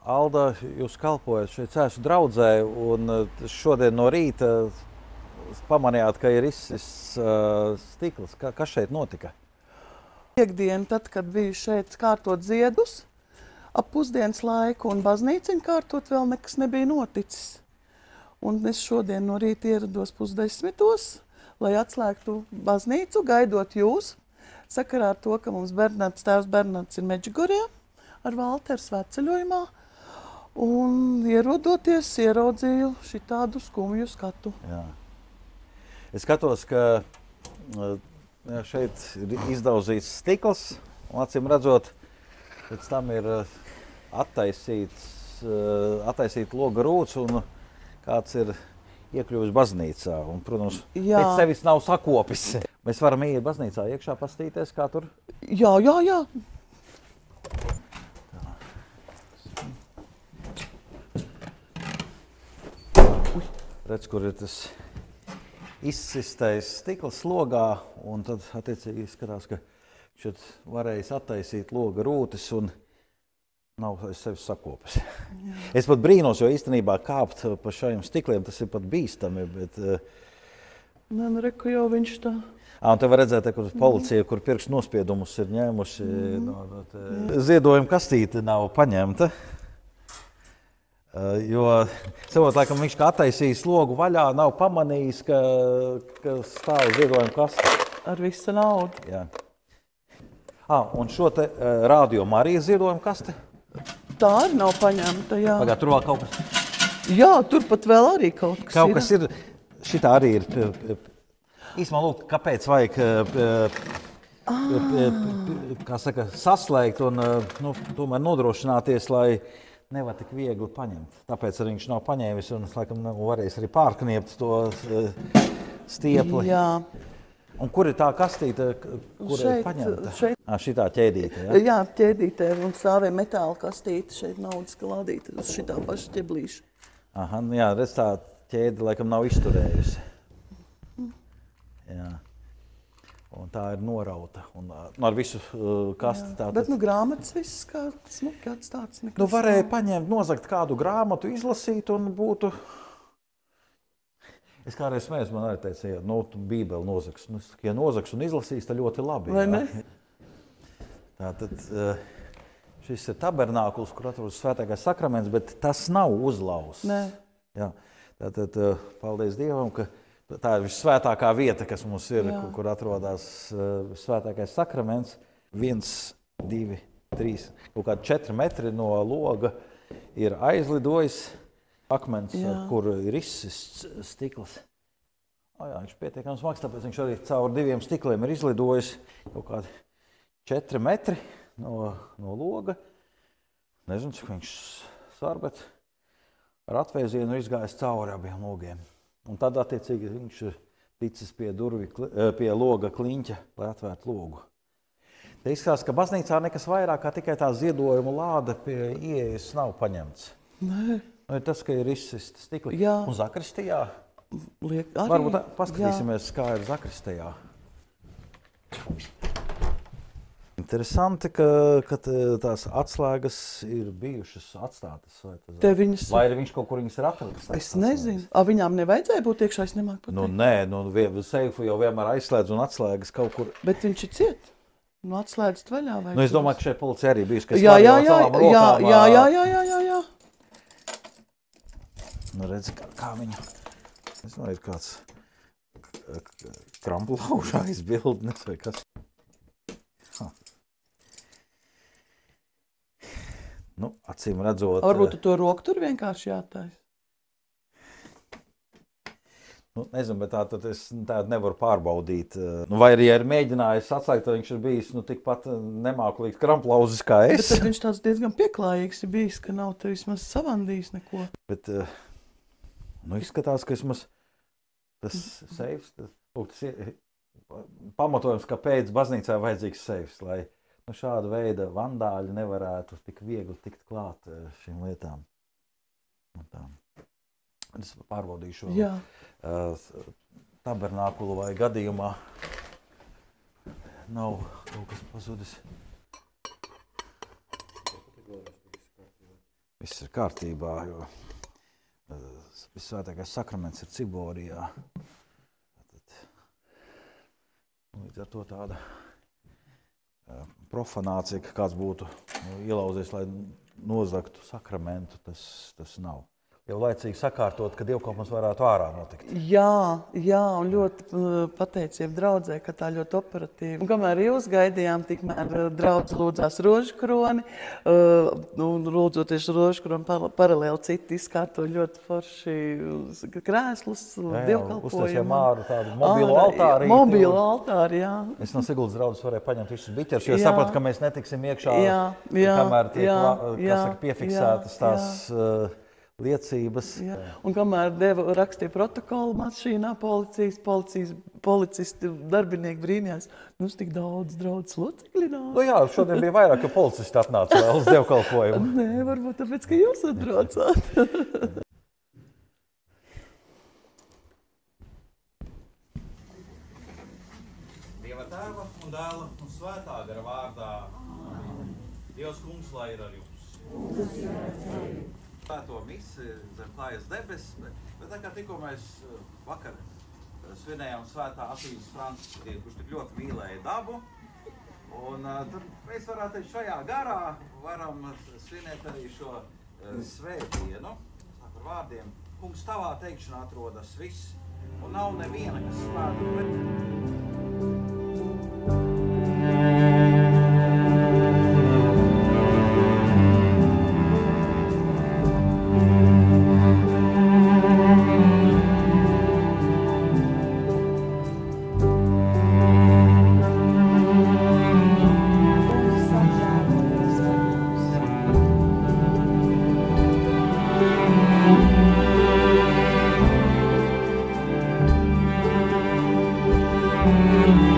Alda, jūs kalpojat šeit cēšu draudzē, un šodien no rīta pamanījāt, ka ir izsists stikls. Kas šeit notika? Piekdiena, tad, kad biju šeit kārtot ziedus, ap pusdienas laiku un baznīciņu kārtot, vēl nekas nebija noticis. Un es šodien no rīta ierados 9:30, lai atslēgtu baznīcu, gaidot jūs, sakarā ar to, ka mums tēvs Bernards ir Medžugorjā ar Valteru svētceļojumā. Un ierodoties, ieraudzīju šitādu skumju skatu. Jā. Es skatos, ka šeit ir izdauzīts stikls, un acīm redzot, pēc tam ir attaisīta loga rūts, un kāds ir iekļuvis baznīcā. Un, protams, pēc sevis nav sakopis. Mēs varam iet baznīcā iekšā pastīties, kā tur? Jā. Redz, kur ir tas izsistais stikls logā, un tad attiecīgi izskatās, ka šeit varējis attaisīt loga rūtis un nav aiz sevis sakopis. Es pat brīnos, jo īstenībā kāpt pa šajiem stikliem, tas ir pat bīstami, bet... Nē, nu reku jau viņš tā... Un te var redzēt, kur policija, kur pirkstu nospiedumus ir ņēmuši, ziedojuma kastīte nav paņemta. Jo, savot, laikam, viņš kā attaisījis logu vaļā, nav pamanījis, ka stāv ziedojuma kaste. Ar visu naudu. Jā. Un šo te rādījumu arī ir ziedojuma kaste? Tā arī nav paņemta, jā. Pagād, tur vēl kaut kas? Jā, tur pat vēl arī kaut kas ir. Kaut kas ir, šitā arī ir. Īsumā, lūk, kāpēc vajag, kā saka, saslēgt un tomēr nodrošināties, lai nevar tik viegli paņemt. Tāpēc arī viņš nav paņēmis un, laikam, nav varējis arī pārkniept to stiepli. Jā. Un kur ir tā kastīte, kur ir paņemta? Šeit. Šitā ķēdīte, jā? Jā, ķēdītē un stāvēja metāla kastīte, šeit naudas klādīte uz šitā paša ķeblīša. Aha, jā, redz, tā ķēde, laikam, nav izturējusi. Jā. Un tā ir norauta. Un ar visu kasti tā... Bet, grāmatas viss kā smuki atstāts. Varēja paņemt, nozagt kādu grāmatu, izlasīt un būtu... Es kādreiz smējos, man arī teica, ja Bībeli nozaks. Ja nozaks un izlasīs, tad ļoti labi. Vai ne? Tātad šis ir tabernākuls, kur atrodas svētākais sakraments, bet tas nav uzlauz. Nē. Jā. Tātad paldies Dievam, ka tā ir vissvētākā vieta, kas mums ir, kur atrodas svētākais sakraments. 1, 2, 3, kaut kādi 4 metri no loga ir aizlidojis akmens, kur ir izsists stikls. Jā, viņš pietiekams smags, tāpēc viņš arī caur 2 stikliem ir izlidojis kaut kādi 4 metri no loga. Nezinu, cik viņš svar, bet ar atvēzienu izgājis cauri abiem logiem. Un tad, attiecīgi, viņš ir ticis pie loga kliņķa, lai atvērtu logu. Te izskatās, ka baznīcā nekas vairāk kā tikai tā ziedojuma lāde pie ieejas nav paņemts. Nē. Ir tas, ka ir izsisti stikli. Jā. Un zakristijā? Liek arī. Varbūt paskatīsimies, kā ir zakristijā. Interesanti, ka tās atslēgas ir bijušas atstātas. Vai viņš kaut kur viņas ir atlicis? Es nezinu. Viņām nevajadzēja būt iekšā, es nemāku pateikt. Nē, seifu jau vienmēr aizslēdz un atslēgas kaut kur. Bet viņš ir ciet. Atslēdzat vaļā. Es domāju, ka šeit policija arī bijusi, kas jā. Redz, kā viņa. Es domāju, ir kāds kramplaužā izbildnis vai kas. Acīm redzot... Varbūt to roku tur vienkārši jātais. Nezinu, bet tātad es tādu nevaru pārbaudīt. Vai arī ir mēģinājis atslēgt, tad viņš ir bijis tikpat nemākulīgs kramplauzis kā es. Bet tad viņš tāds diezgan pieklājīgs ir bijis, ka nav te vismaz savandījis neko. Bet izskatās, ka vismaz tas seifs, tas ir pamatojums, kāpēc baznīcā vajadzīgs seifs, lai šāda veida vandāļi nevarētu tik viegli tikt klāt šīm lietām. Es pārbaudīšu tabernākulu vai gadījumā nav kaut kas pazudis. viss ir kārtībā, jo Vissvētākais sakraments ir ciborijā. Līdz ar to tāda profanācija, ka kāds būtu ielauzies, lai nozagtu sakramentu, tas nav. Jau laicīgi sakārtot, ka dievkalpojums varētu ārā notikt. Jā, un ļoti pateicība draudzē, ka tā ļoti operatīvi. Un kamēr jūs gaidījām, tikmēr draudze lūdzās rožkroni, un lūdzoties rožkroni paralēli citi izkārto ļoti forši krēslus, dievkalpojumu. Uztaisījām āru tādu mobilo altāri. Mobilo altāri, jā. Es no Siguldas draudzes varēju paņemt visus biķerus, jo sapratu, ka mēs netiksim iekšā, kamēr tiek piefiksētas tās liecības. Jā. Un kamēr rakstīja protokolu mašīnā, policisti, darbinieki brīnījās, mums tik daudz draudzes locekļi nav. Nu jā, šodien bija vairāk, ka policisti atnāca vēl uz dievkalpojumu. Nē, varbūt tāpēc, ka jūs atbraucāt. Dieva Tēva un Dēla un Svētā gara vārdā. Dievs kungs, lai ir ar jums. Svēto misi zem klājas debesis, bet tā kā tikko mēs vakar svinējām Svētā Asīzes Franciska dienu, kurš tik ļoti mīlēja dabu, un tad mēs varētu teikt šajā garā varam svinēt arī šo svētdienu. Sāk ar vārdiem, kungs, tavā teikšanā atrodas viss, un nav neviena, kas spētu. Thank you.